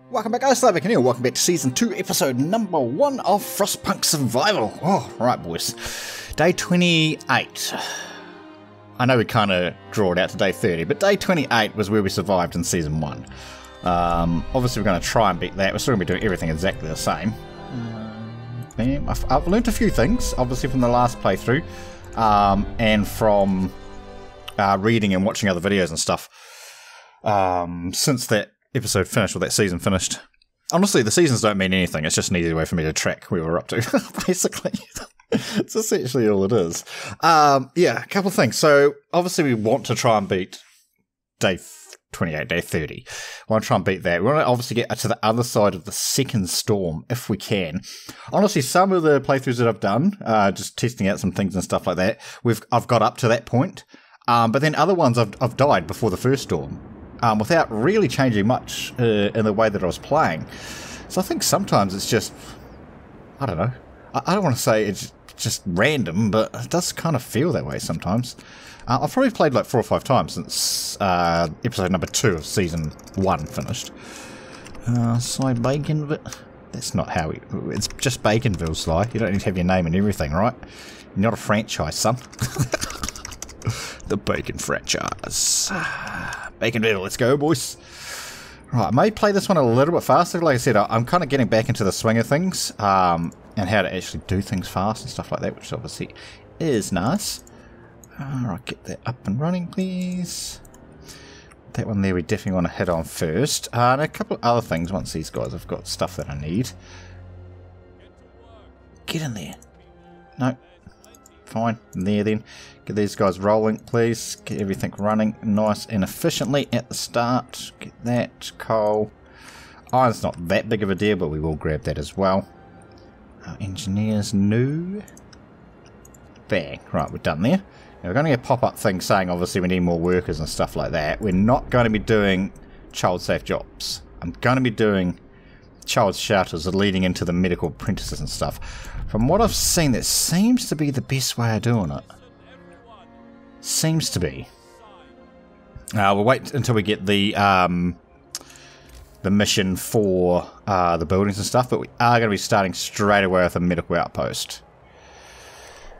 Welcome back, guys. Slybacon here. Welcome back to Season 2, Episode number 1 of Frostpunk Survival. Oh, right, boys. Day 28. I know we kind of draw it out to Day 30, but Day 28 was where we survived in Season 1. Obviously, we're going to try and beat that. We're still going to be doing everything exactly the same. I've learnt a few things, obviously, from the last playthrough, and from reading and watching other videos and stuff since that episode finished, or that season finished. Honestly, the seasons don't mean anything. It's just an easy way for me to track where we're up to, basically. It's essentially all it is. Yeah, a couple of things. So, obviously, we want to try and beat Day 28, Day 30. We want to try and beat that. We want to obviously get to the other side of the second storm, if we can. Honestly, some of the playthroughs that I've done, just testing out some things and stuff like that, I've got up to that point. But then other ones I've died before the first storm. Without really changing much in the way that I was playing. So I think sometimes it's just, I don't know, I don't want to say it's just random, but it does kind of feel that way sometimes. I've probably played like 4 or 5 times since episode number 2 of Season 1 finished. Slybacon, but that's not how it's just Baconville, Sly. You don't need to have your name and everything, right? You're not a franchise, son. The Bacon franchise. Baconville, let's go, boys. Right, I may play this one a little bit faster. Like I said, I'm kind of getting back into the swing of things, and how to actually do things fast and stuff like that, which obviously is nice. Alright, get that up and running, please. That one there we definitely want to hit on first. And a couple of other things once these guys have got stuff that I need. Get in there. No. Fine, there then. Get these guys rolling, please. Get everything running nice and efficiently at the start. Get that. Coal. Iron's not that big of a deal, but we will grab that as well. Engineers, no. Bang. Right, we're done there. Now we're going to get a pop-up thing saying, obviously, we need more workers and stuff like that. We're not going to be doing child-safe jobs. I'm going to be doing child shelters leading into the medical apprentices and stuff. From what I've seen, that seems to be the best way of doing it. Seems to be. We'll wait until we get the mission for the buildings and stuff, but we are going to be starting straight away with a medical outpost.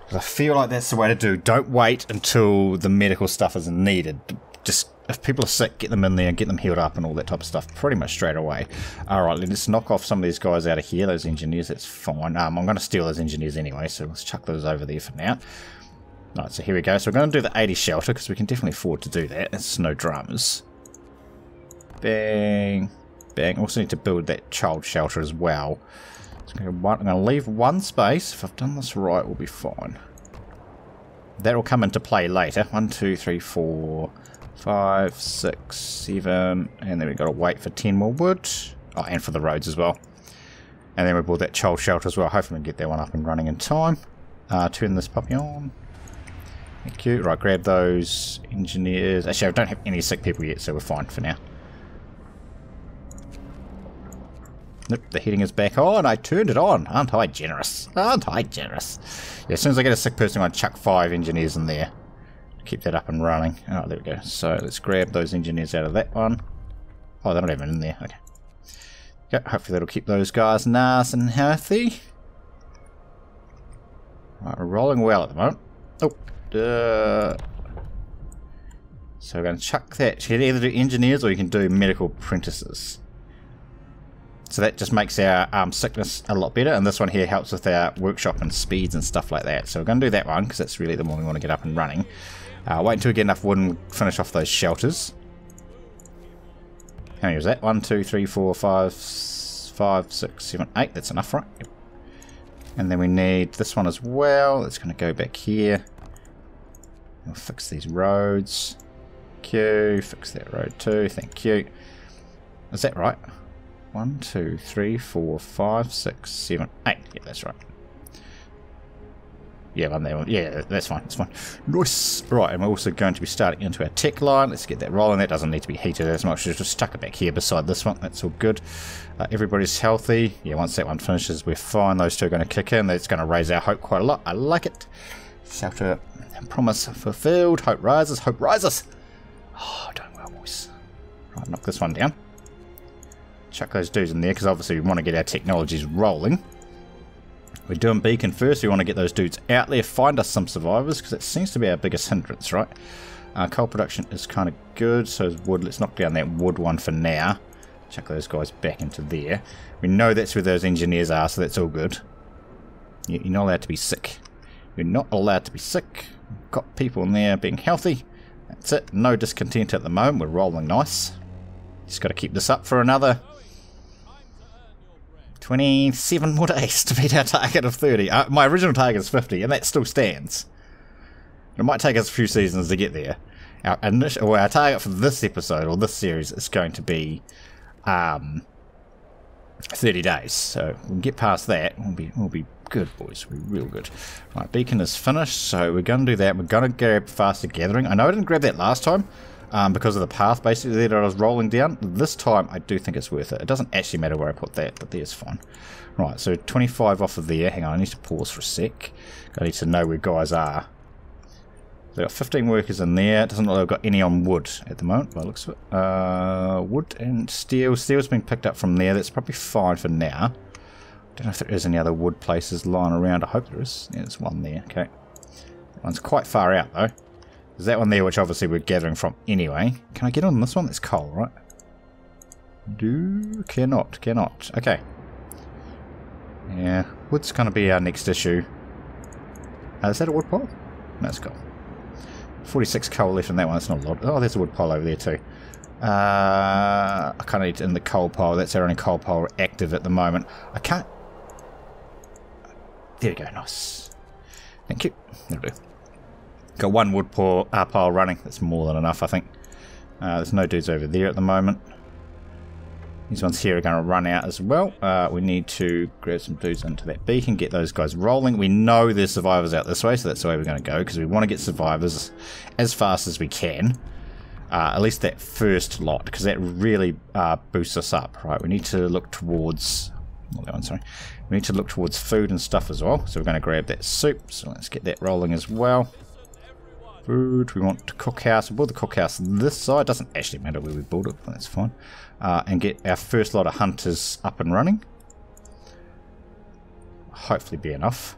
Because I feel like that's the way to do. Don't wait until the medical stuff is needed. Just, if people are sick, get them in there and get them healed up and all that type of stuff pretty much straight away. Alright, let's knock off some of these guys out of here, those engineers, that's fine. I'm going to steal those engineers anyway, so let's chuck those over there for now. Alright, so here we go. So we're going to do the 80 shelter, because we can definitely afford to do that. It's no dramas. Bang. Bang. Also need to build that child shelter as well. So I'm going to leave one space. If I've done this right, we'll be fine. That will come into play later. 1, 2, 3, 4... 5, 6, 7, and then we've got to wait for 10 more wood. Oh, and for the roads as well. And then we build that child shelter as well. Hopefully we can get that one up and running in time. Turn this puppy on. Thank you. Right, grab those engineers. Actually, I don't have any sick people yet, so we're fine for now. Nope, the heating is back on. I turned it on. Aren't I generous? Aren't I generous? Yeah, as soon as I get a sick person, I'm going to chuck 5 engineers in there. Keep that up and running. Oh, there we go. So let's grab those engineers out of that one. Oh, they're not even in there. Okay. Okay, hopefully that'll keep those guys nice and healthy. Right, we're rolling well at the moment. Oh, so we're going to chuck that. You can either do engineers or you can do medical apprentices. So that just makes our sickness a lot better, and this one here helps with our workshop and speeds and stuff like that. So we're going to do that one because that's really the one we want to get up and running. Wait until we get enough wood and finish off those shelters. How many was that? 1, 2, 3, 4, 5, 6, 7, 8. That's enough, right? Yep. And then we need this one as well. It's going to go back here. We'll fix these roads. Thank you. Fix that road too. Thank you. Is that right? 1, 2, 3, 4, 5, 6, 7, 8. Yeah, that's right. Yeah, I'm there. Yeah, that's fine. That's fine. Nice. Right, and we're also going to be starting into our tech line. Let's get that rolling. That doesn't need to be heated as much. Just stuck it back here beside this one. That's all good. Everybody's healthy. Yeah, once that one finishes, we're fine. Those two are going to kick in. That's going to raise our hope quite a lot. I like it. Shelter promise fulfilled. Hope rises. Hope rises. Oh, doing well, boys. Right, knock this one down. Chuck those dudes in there, because obviously we want to get our technologies rolling. We're doing beacon first. We want to get those dudes out there, find us some survivors, because it seems to be our biggest hindrance, right? Coal production is kind of good, so is wood. Let's knock down that wood one for now. Chuck those guys back into there. We know that's where those engineers are, so that's all good. You're not allowed to be sick. You're not allowed to be sick. Got people in there being healthy. That's it. No discontent at the moment. We're rolling nice. Just got to keep this up for another 27 more days to beat our target of 30. My original target is 50, and that still stands. It might take us a few seasons to get there. Our target for this episode, or this series, is going to be 30 days. So we'll get past that. We'll be good, boys. We'll be real good. Right, beacon is finished, so we're going to do that. We're going to grab faster gathering. I know I didn't grab that last time because of the path, basically, that I was rolling down. This time, I do think it's worth it. It doesn't actually matter where I put that, but there's fine. Right, so 25 off of there. Hang on, I need to pause for a sec. I need to know where guys are. They've got 15 workers in there. It doesn't look like they've got any on wood at the moment, by the looks of it. Wood and steel. Steel's been picked up from there. That's probably fine for now. Don't know if there is any other wood places lying around. I hope there is. Yeah, there's one there. Okay. That one's quite far out, though. There's that one there, which obviously we're gathering from anyway. Can I get on this one? That's coal, right? Cannot. Okay. Yeah, wood's going to be our next issue. Is that a wood pile? No, it's coal. 46 coal left in that one. That's not a lot. Oh, there's a wood pile over there too. I can't need it in the coal pile. That's our only coal pile active at the moment. I can't... There we go. Nice. Thank you. That'll do. Got one wood pile running. That's more than enough, I think. There's no dudes over there at the moment. These ones here are going to run out as well. We need to grab some dudes into that beacon, get those guys rolling. We know there's survivors out this way, so that's the way we're going to go, because we want to get survivors as fast as we can. At least that first lot, because that really boosts us up. Right, we need to look towards... Not that one, sorry. We need to look towards food and stuff as well. So we're going to grab that soup. So let's get that rolling as well. Food. We want to cookhouse. We'll build the cookhouse this side. Doesn't actually matter where we build it, but that's fine. And get our first lot of hunters up and running. Hopefully be enough.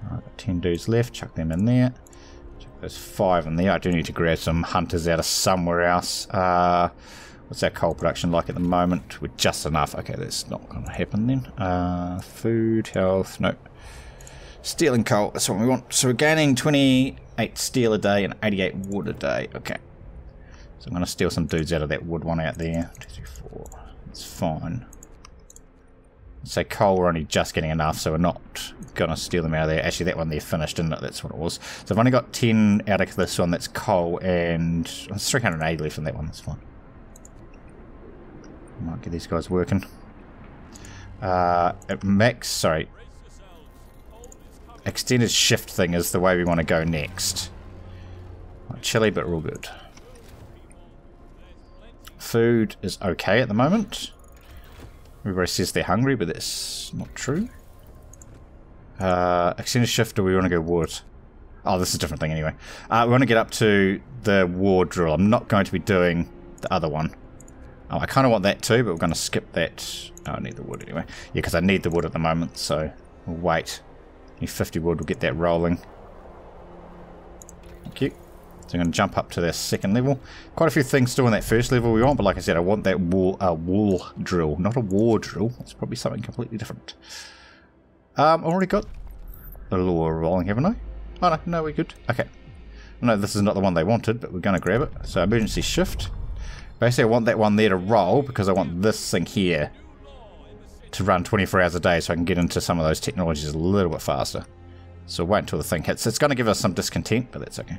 Alright, got 10 dudes left. Chuck them in there. Chuck those 5 in there. I do need to grab some hunters out of somewhere else. What's our coal production like at the moment? We're just enough. Okay, that's not going to happen then. Food, health, nope. Steel and coal, that's what we want. So we're gaining 28 steel a day and 88 wood a day. Okay. So I'm going to steal some dudes out of that wood one out there. 2, 3, 4. That's fine. Let's say coal, we're only just getting enough, so we're not going to steal them out of there. Actually, that one there finished, didn't it? That's what it was. So I've only got 10 out of this one that's coal, and it's 380 left in that one. That's fine. Might get these guys working. Extended shift thing is the way we want to go next. Chilly, but real good. Food is okay at the moment. Everybody says they're hungry, but that's not true. Extended shift, or we want to go wood? Oh, this is a different thing anyway. We want to get up to the war drill. I'm not going to be doing the other one. Oh, I kind of want that too, but we're going to skip that. Oh, I need the wood anyway. Yeah, because I need the wood at the moment, so we'll wait. Need 50 wood, we'll get that rolling. Thank you. So I'm going to jump up to the second level. Quite a few things still in that first level we want, but like I said, I want that wall drill, not a war drill. It's probably something completely different. I've already got the lure rolling, haven't I? Oh no, we're good. Okay. No, this is not the one they wanted, but we're going to grab it. So emergency shift. Basically, I want that one there to roll because I want this thing here to run 24 hours a day so I can get into some of those technologies a little bit faster. So wait until the thing hits. It's going to give us some discontent, but that's okay.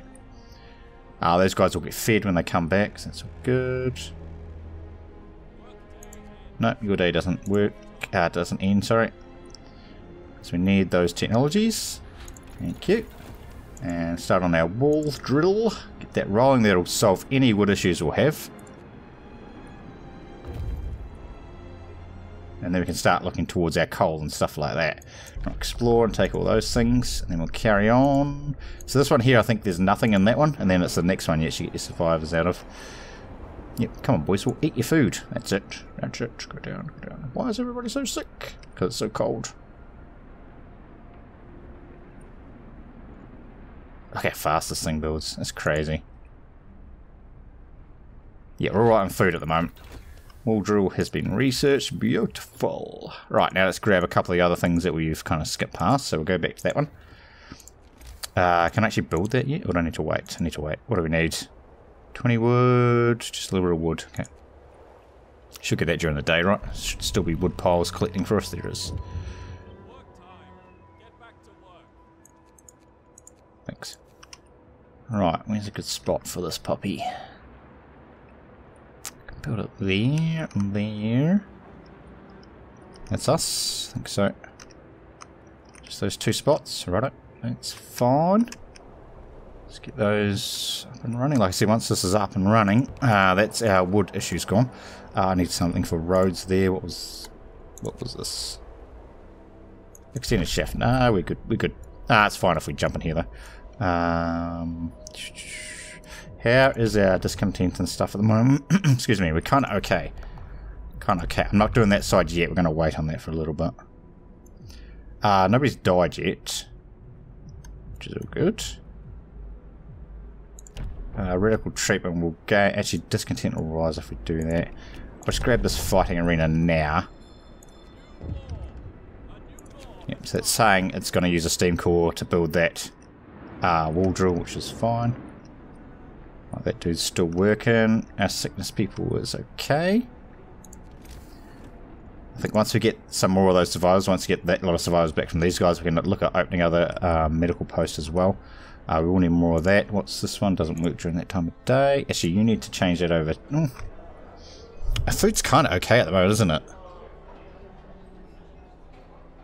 Those guys will get fed when they come back, so that's all good. No, your day doesn't work. Doesn't end, sorry. So we need those technologies. Thank you. And start on our wall drill. Get that rolling. That'll solve any wood issues we'll have. And then we can start looking towards our coal and stuff like that. We'll explore and take all those things, and then we'll carry on. So this one here, I think there's nothing in that one, and then it's the next one you actually get your survivors out of. Yep, come on boys, we'll eat your food. That's it. That's it. Go down, go down. Why is everybody so sick? Because it's so cold. Look how fast this thing builds. That's crazy. Yeah, we're alright on food at the moment. Wall drill has been researched. Beautiful. Right, now let's grab a couple of the other things that we've kind of skipped past. So we'll go back to that one. Can I actually build that yet? Or do I need to wait? I need to wait. What do we need? 20 wood. Just a little bit of wood. Okay. Should get that during the day, right? Should still be wood piles collecting for us. There it is. Thanks. Right, where's a good spot for this puppy? Build it there, there. That's us. I think so. Just those two spots. Right, that's fine. Let's get those up and running. Like I said, once this is up and running, that's our wood issues gone. I need something for roads there. What was this? Extended shaft. No, we're good. We're good. It's fine if we jump in here though. How is our discontent and stuff at the moment? Excuse me, we're kind of okay. Kind of okay. I'm not doing that side yet. We're going to wait on that for a little bit. Nobody's died yet, which is all good. Radical treatment will go. Actually, discontent will rise if we do that. I'll just grab this fighting arena now. Yep, so it's saying it's going to use a steam core to build that wall drill, which is fine. Oh, that dude's still working. Our sickness people is okay. I think once we get some more of those survivors, once we get that lot of survivors back from these guys, we can look at opening other medical posts as well. We will need more of that. What's this one? Doesn't work during that time of day. Actually, you need to change that over. Our food's kind of okay at the moment, isn't it?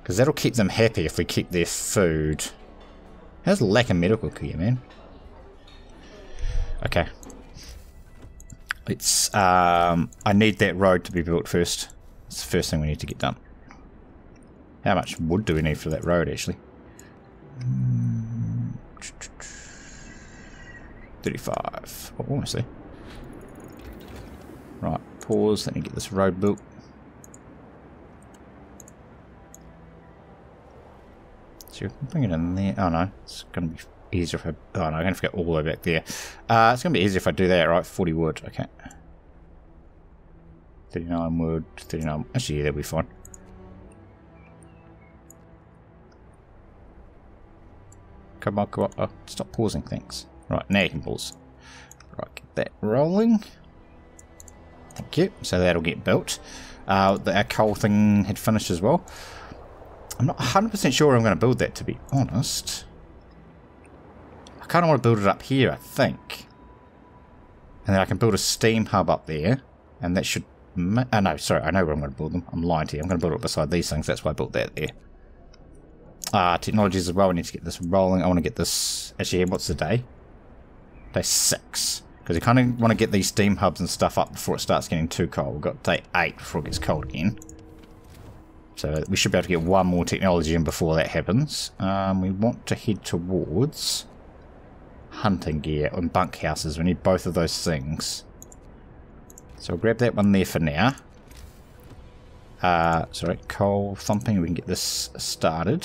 Because that'll keep them happy if we keep their food. How's the lack of medical gear, man? Okay. It's I need that road to be built first. It's the first thing we need to get done. How much wood do we need for that road, actually? 35. Oh, almost there. Right, pause. Let me get this road built. So bring it in there. Oh no, it's going to be easier if I... Oh no, I'm going to forget all the way back there. It's going to be easier if I do that, right? 40 wood, okay. 39 wood, 39... Actually, yeah, that'll be fine. Come on, come on. Oh, stop pausing, thanks. Right, now you can pause. Right, get that rolling. Thank you. So that'll get built. Our coal thing had finished as well. I'm not 100% sure I'm going to build that, to be honest. I kind of want to build it up here, I think. And then I can build a steam hub up there. And that should... no, sorry, I know where I'm going to build them. I'm lying to you. I'm going to build it beside these things. That's why I built that there. Technologies as well. We need to get this rolling. I want to get this... Actually, what's the day? Day 6. Because you kind of want to get these steam hubs and stuff up before it starts getting too cold. We've got day 8 before it gets cold again. So we should be able to get one more technology in before that happens. We want to head towards hunting gear and bunkhouses. We need both of those things. So we'll grab that one there for now. Sorry, coal thumping. We can get this started.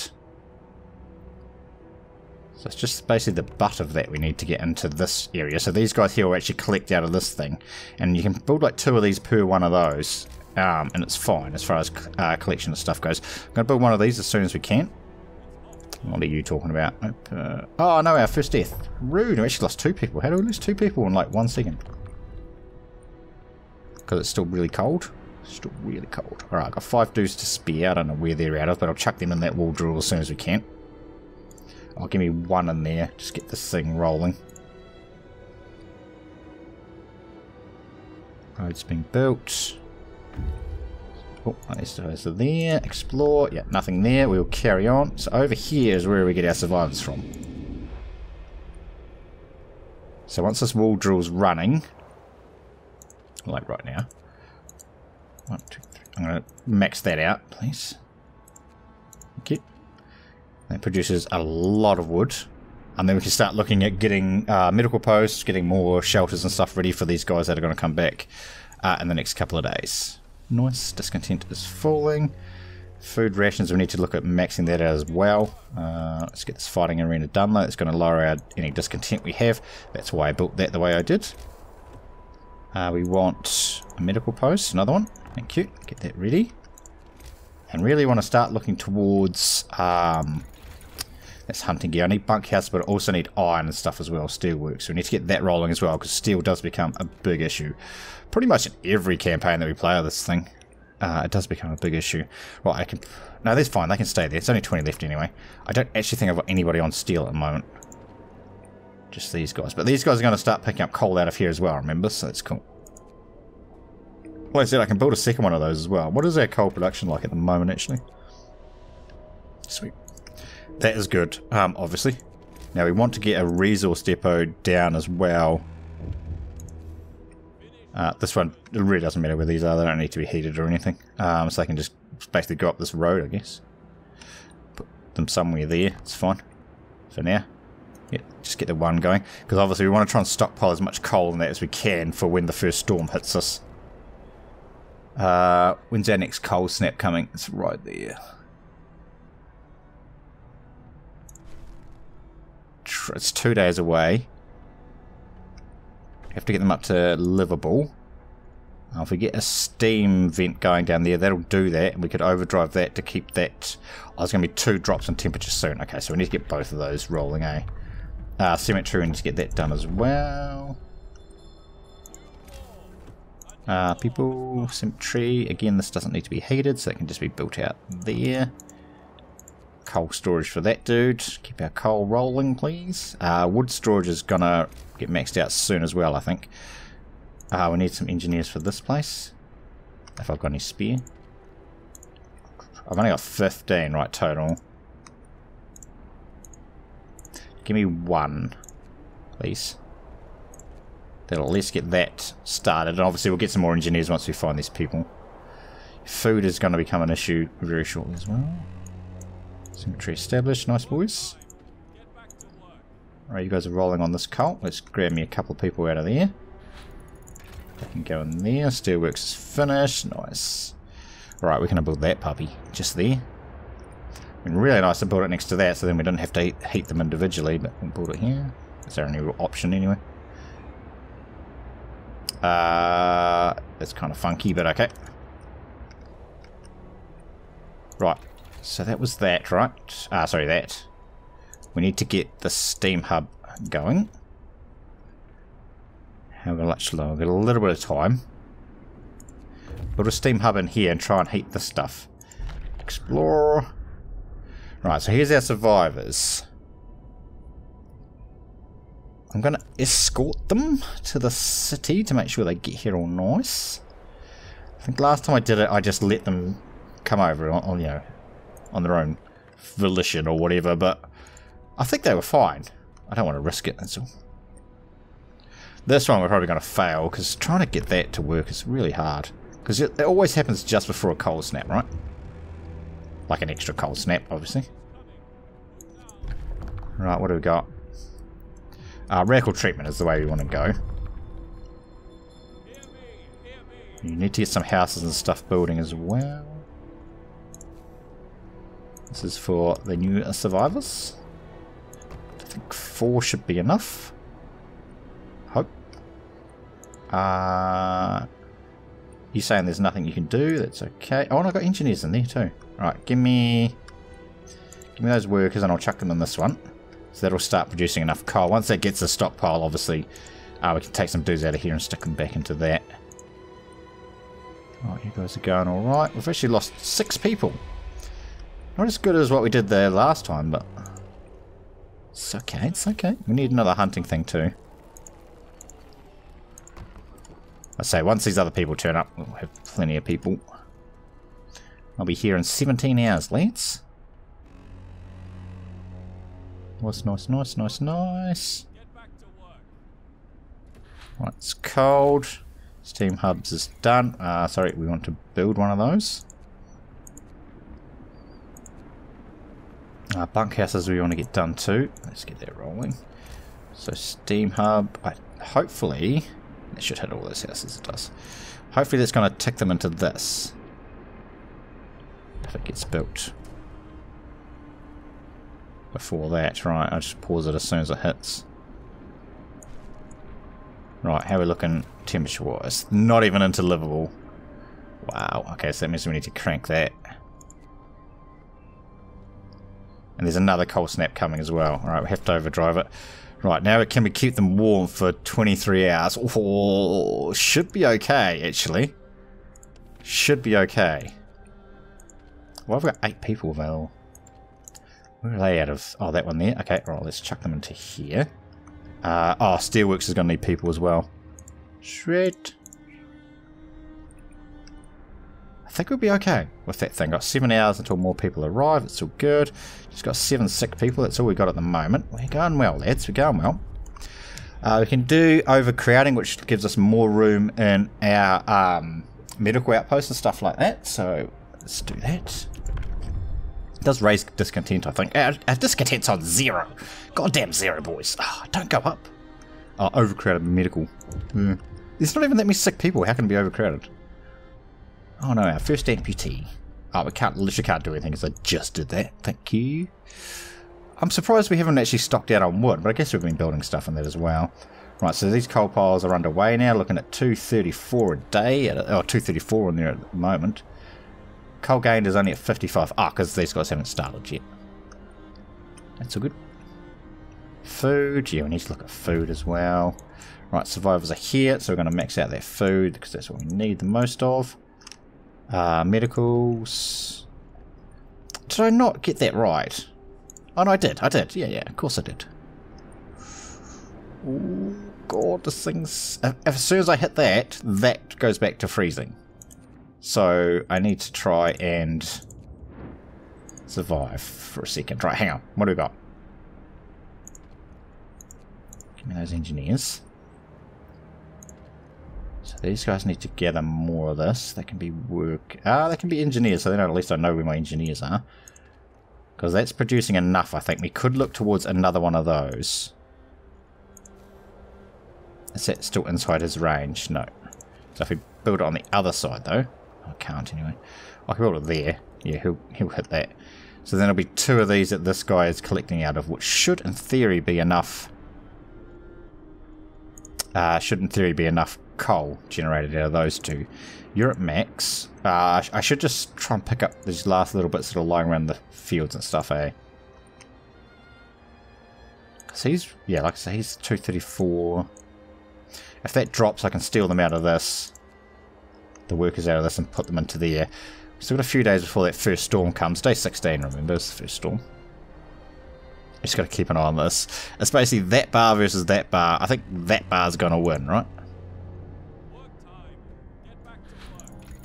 So it's just basically the butt of that we need to get into this area. So these guys here will actually collect out of this thing. And you can build like 2 of these per one of those. And it's fine as far as collection of stuff goes. I'm going to build one of these as soon as we can. What are you talking about? Oh no, our first death. Rude. We actually lost 2 people. How do we lose 2 people in like 1 second? Because it's still really cold. Still really cold. Alright, I've got 5 dudes to spare. I don't know where they're out of, but I'll chuck them in that wall drill as soon as we can. Oh, give me 1 in there. Just get this thing rolling. Road's being built. Oh, these guys are there. Explore. Yeah, nothing there. We'll carry on. So over here is where we get our survivors from. So once this wall drill's running, like right now. 1, 2, 3. I'm going to max that out, please. Thank you. That produces a lot of wood. And then we can start looking at getting medical posts, getting more shelters and stuff ready for these guys that are going to come back in the next couple of days. Nice. Discontent is falling. Food rations, we need to look at maxing that out as well. Let's get this fighting arena done though. It's going to lower any discontent we have. That's why I built that the way I did. We want a medical post, another one. Thank you. Get that ready. And really want to start looking towards that's hunting gear. I need bunkhouse, but I also need iron and stuff as well, steelwork. So we need to get that rolling as well, because steel does become a big issue. Pretty much in every campaign that we play of this thing, it does become a big issue. Right, I can... No, that's fine. They can stay there. It's only 20 left anyway. I don't actually think I've got anybody on steel at the moment. Just these guys. But these guys are going to start picking up coal out of here as well, remember? So that's cool. Like I said, I can build a second one of those as well. What is our coal production like at the moment, actually? Sweet. That is good, obviously. Now we want to get a resource depot down as well. This one, it really doesn't matter where these are. They don't need to be heated or anything. So they can just basically go up this road, I guess. Put them somewhere there. It's fine. For now. Yeah, just get the one going. Because obviously we want to try and stockpile as much coal in that as we can for when the first storm hits us. When's our next coal snap coming? It's right there. It's 2 days away. Have to get them up to livable. If we get a steam vent going down there, that'll do that. And we could overdrive that to keep that... Oh, there's going to be 2 drops in temperature soon. Okay, so we need to get both of those rolling, eh? Cemetery, we need to get that done as well. People, cemetery. Again, this doesn't need to be heated, so it can just be built out there. Coal storage for that dude. Keep our coal rolling, please. Wood storage is gonna get maxed out soon as well, I think. We need some engineers for this place. If I've got any spare. I've only got 15, right, total. Give me 1, please. That'll at least get that started. And obviously we'll get some more engineers once we find these people. Food is going to become an issue very shortly as well. Cemetery established. Nice, boys. Alright, you guys are rolling on this coal. Let's grab me a couple of people out of there. I can go in there. Steelworks is finished. Nice. Alright, we're going to build that puppy. Just there. I mean, really nice to build it next to that, so then we don't have to heat them individually, but we'll build it here. That's our only real option anyway. That's kind of funky, but okay. Right. So that was that, right? Sorry, that. We need to get the steam hub going. How much longer? We've got a little bit of time. Put a steam hub in here and try and heat this stuff. Explore. Right, so here's our survivors. I'm going to escort them to the city to make sure they get here all nice. I think last time I did it, I just let them come over on you know, on their own volition or whatever, but I think they were fine. I don't want to risk it, that's all. This one we're probably going to fail, because trying to get that to work is really hard. Because it always happens just before a cold snap, right? Like an extra cold snap, obviously. Right, what do we got? Radical treatment is the way we want to go. You need to get some houses and stuff building as well. This is for the new survivors. I think 4 should be enough. Hope. You saying there's nothing you can do? That's okay. Oh, and I've got engineers in there too. Right, give me those workers and I'll chuck them in this one. So that'll start producing enough coal. Once that gets a stockpile, obviously, we can take some dudes out of here and stick them back into that. Right, you guys are going alright. We've actually lost 6 people. Not as good as what we did there last time, but it's okay, it's okay. We need another hunting thing too. I say, once these other people turn up, we'll have plenty of people. I'll be here in 17 hours, lads. Nice, nice, nice, nice, nice. Right, it's cold. Steam hubs is done. Sorry, we want to build one of those. Bunkhouses we want to get done too. Let's get that rolling. So steam hub, hopefully, it should hit all those houses, it does. Hopefully that's going to tick them into this. If it gets built. Before that, right, I'll just pause it as soon as it hits. Right, how are we looking temperature wise? Not even into livable. Wow, okay, so that means we need to crank that. And there's another cold snap coming as well. Alright, we have to overdrive it. Right, now can we keep them warm for 23 hours? Oh, should be okay, actually. Should be okay. Well, I've got 8 people available. Where are they out of? Oh, that one there. Okay, right, let's chuck them into here. Oh, Steelworks is going to need people as well. Shred. I think we'll be okay with that thing. Got 7 hours until more people arrive. It's all good. Just got 7 sick people. That's all we got at the moment. We're going well, lads. We're going well. We can do overcrowding, which gives us more room in our medical outposts and stuff like that. So let's do that. It does raise discontent, I think. Our discontent's on 0. Goddamn 0, boys. Oh, don't go up. Oh, overcrowded medical. There's not even that many sick people. How can it be overcrowded? Oh no, our first amputee. Oh, we literally can't do anything because I just did that. Thank you. I'm surprised we haven't actually stocked out on wood, but I guess we've been building stuff in that as well. Right, so these coal piles are underway now, looking at 234 a day. Oh, 234 in there at the moment. Coal gained is only at 55. Ah, because these guys haven't started yet. That's all good. Food. Yeah, we need to look at food as well. Right, survivors are here, so we're going to max out their food because that's what we need the most of. Medicals. Did I not get that right? Oh no, I did. Yeah, of course I did. Oh god, this thing's... As soon as I hit that, that goes back to freezing. So I need to try and survive for a second. Right, hang on. What do we got? Give me those engineers. So these guys need to gather more of this. They can be they can be engineers, so then at least I know where my engineers are. Because that's producing enough, I think. We could look towards another one of those. Is that still inside his range? No. So if we build it on the other side, though. I can't anyway. I can build it there. Yeah, he'll hit that. So then there'll be 2 of these that this guy is collecting out of, which should in theory be enough. Should in theory be enough coal generated out of those 2. You're at max. I should just try and pick up these last little bits that are lying around the fields and stuff, eh? Because he's, yeah, like I say, he's 234. If that drops, I can steal them out of this. The workers out of this and put them into there. We've still got a few days before that first storm comes. Day 16, remember, is the first storm. Just got to keep an eye on this. It's basically that bar versus that bar. I think that bar's going to win, right?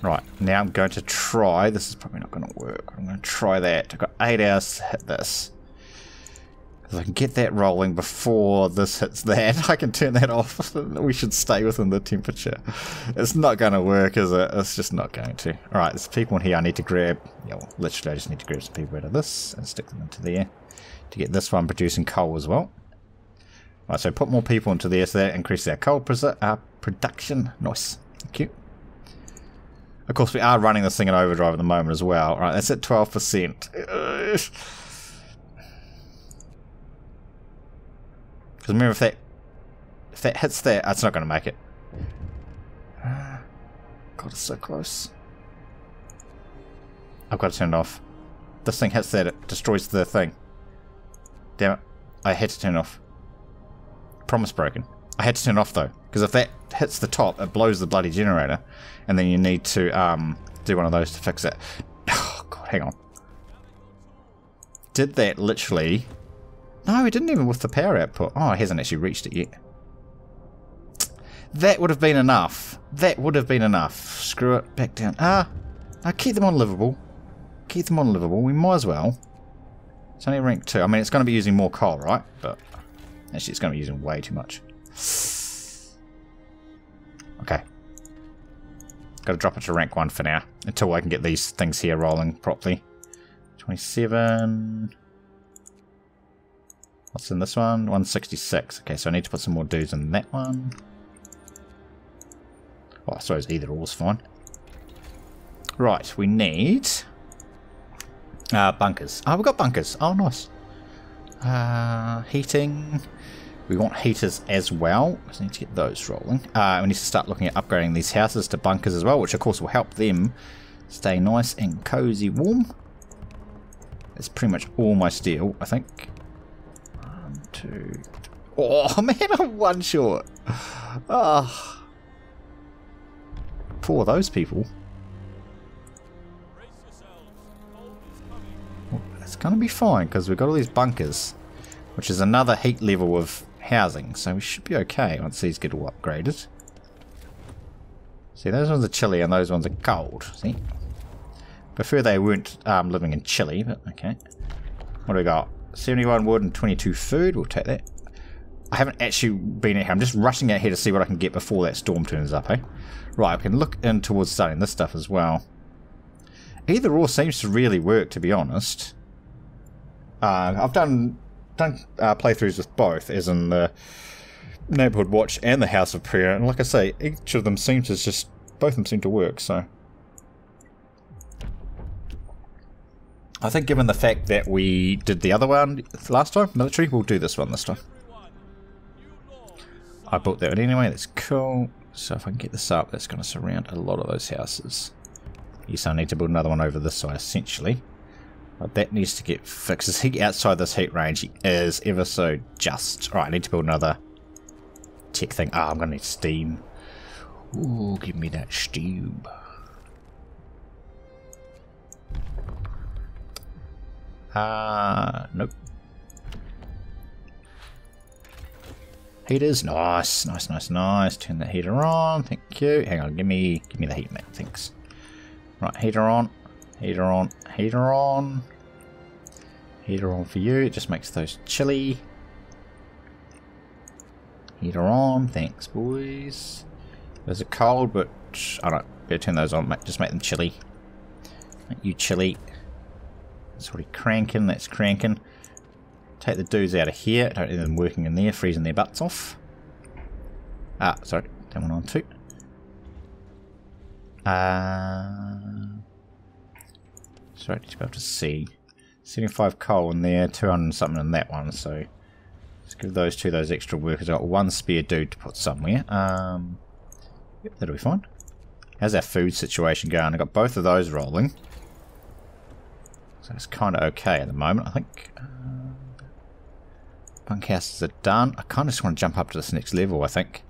Right, now I'm going to try. This is probably not going to work. I'm going to try that. I've got 8 hours to hit this. If I can get that rolling before this hits that, I can turn that off. We should stay within the temperature. It's not going to work, is it? It's just not going to. Alright, there's people in here I need to grab. Yeah, well, literally I just need to grab some people out of this and stick them into there to get this one producing coal as well. Right, so put more people into there so that increases our coal production. Nice. Thank you. Of course, we are running this thing in overdrive at the moment as well. Right, that's at 12%. Because remember, if that hits that, it's not going to make it. God, it's so close. I've got to turn it off. This thing hits that, it destroys the thing. Damn it. I had to turn it off. Promise broken. I had to turn it off though, because if that hits the top, it blows the bloody generator, and then you need to do one of those to fix it. Oh god, hang on. Did that literally? No, it didn't even with the power output. Oh, it hasn't actually reached it yet. That would have been enough. That would have been enough. Screw it, back down. Now keep them on livable. Keep them on livable. We might as well. It's only rank 2. I mean, it's going to be using more coal, right? But actually, it's going to be using way too much. Okay. Got to drop it to rank 1 for now, until I can get these things here rolling properly. 27. What's in this one? 166. Okay, so I need to put some more dudes in that one. Well, I suppose either or is fine. Right, we need bunkers. Oh, we've got bunkers. Oh, nice. Heating. We want heaters as well. So we need to get those rolling. We need to start looking at upgrading these houses to bunkers as well, which of course will help them stay nice and cozy warm. That's pretty much all my steel, I think. 1, 2, 3. Oh man, I'm one short. Oh. Poor those people. Well, it's going to be fine because we've got all these bunkers, which is another heat level of housing, so we should be okay once these get all upgraded. See, those ones are chilly and those ones are cold. See? Prefer they weren't living in Chile, but okay. What do we got? 71 wood and 22 food. We'll take that. I haven't actually been out here. I'm just rushing out here to see what I can get before that storm turns up, eh? Right, I can look in towards starting this stuff as well. Either or seems to really work, to be honest. I've done playthroughs with both, as in the Neighborhood Watch and the House of Prayer, and like I say, each of them seems to just, both of them seem to work, so. I think given the fact that we did the other one last time, military, we'll do this one this time. I built that one anyway, that's cool. So if I can get this up, that's going to surround a lot of those houses. Yes, I need to build another one over this side, essentially. But that needs to get fixed. Is he outside this heat range? He is, ever so just. Alright, I need to build another tech thing. Ah, I'm going to need steam. Ooh, give me that steam. Nope. Heaters, nice, nice, nice, nice. Turn the heater on, thank you. Hang on, give me the heat map, thanks. Right, heater on, heater on, heater on. Heater on for you, it just makes those chilly. Heater on, thanks boys. Those are cold, but I don't know, better turn those on, just make them chilly. Make you chilly. That's already cranking, that's cranking. Take the dudes out of here, don't need them working in there, freezing their butts off. Ah, sorry, that one on too. Sorry, need to be able to see. 75 coal in there, 200 something in that one, so let's give those two those extra workers. I've got one spare dude to put somewhere. Yep, that'll be fine. How's our food situation going? I've got both of those rolling. So it's kind of okay at the moment, I think. Bunkhouses are done. I kind of just want to jump up to this next level, I think.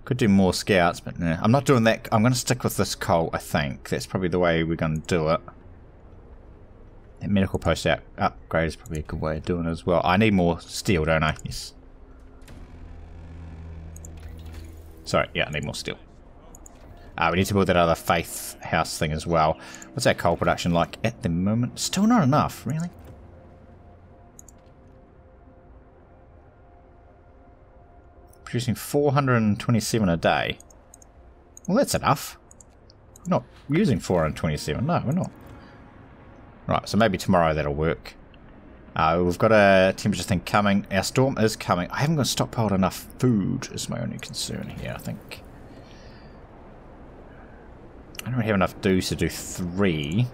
Could do more scouts, but nah. I'm not doing that. I'm going to stick with this coal, I think. That's probably the way we're going to do it. That medical post upgrade is probably a good way of doing it as well. I need more steel, don't I? Yes. Sorry, yeah, I need more steel. We need to build that other faith house thing as well. What's our coal production like at the moment? Still not enough, really? Producing 427 a day. Well, that's enough. We're not using 427. No, we're not. Right, so maybe tomorrow that'll work. We've got a temperature thing coming. Our storm is coming. I haven't got stockpiled enough food is my only concern here, I think. I don't really have enough dudes to do 3.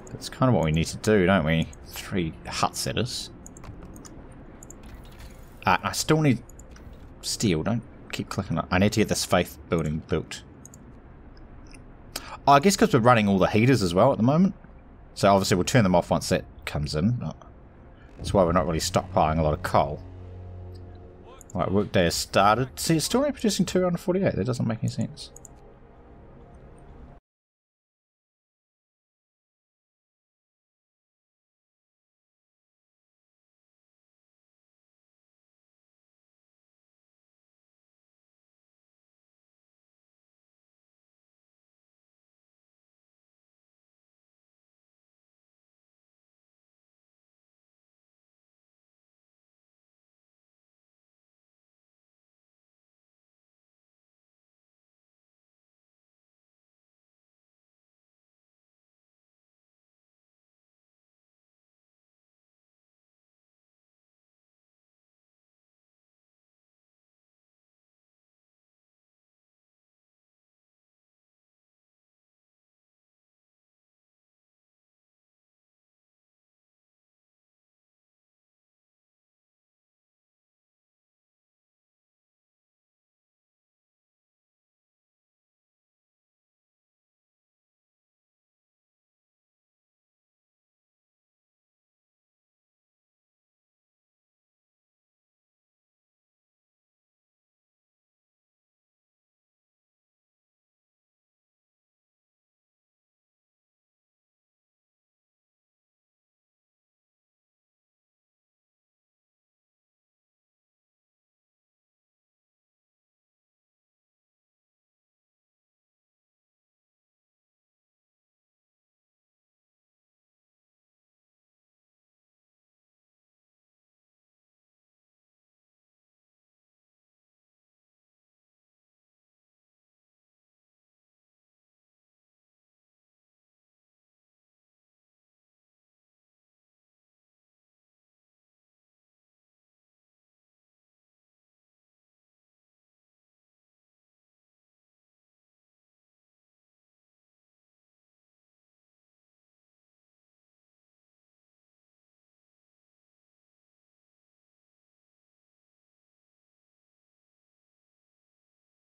That's kind of what we need to do, don't we? 3 hut setters. I still need steel. Don't keep clicking on. I need to get this faith building built. Oh, I guess because we're running all the heaters as well at the moment. So obviously we'll turn them off once that comes in. That's why we're not really stockpiling a lot of coal. Right, workday has started. See, it's still only producing 248. That doesn't make any sense.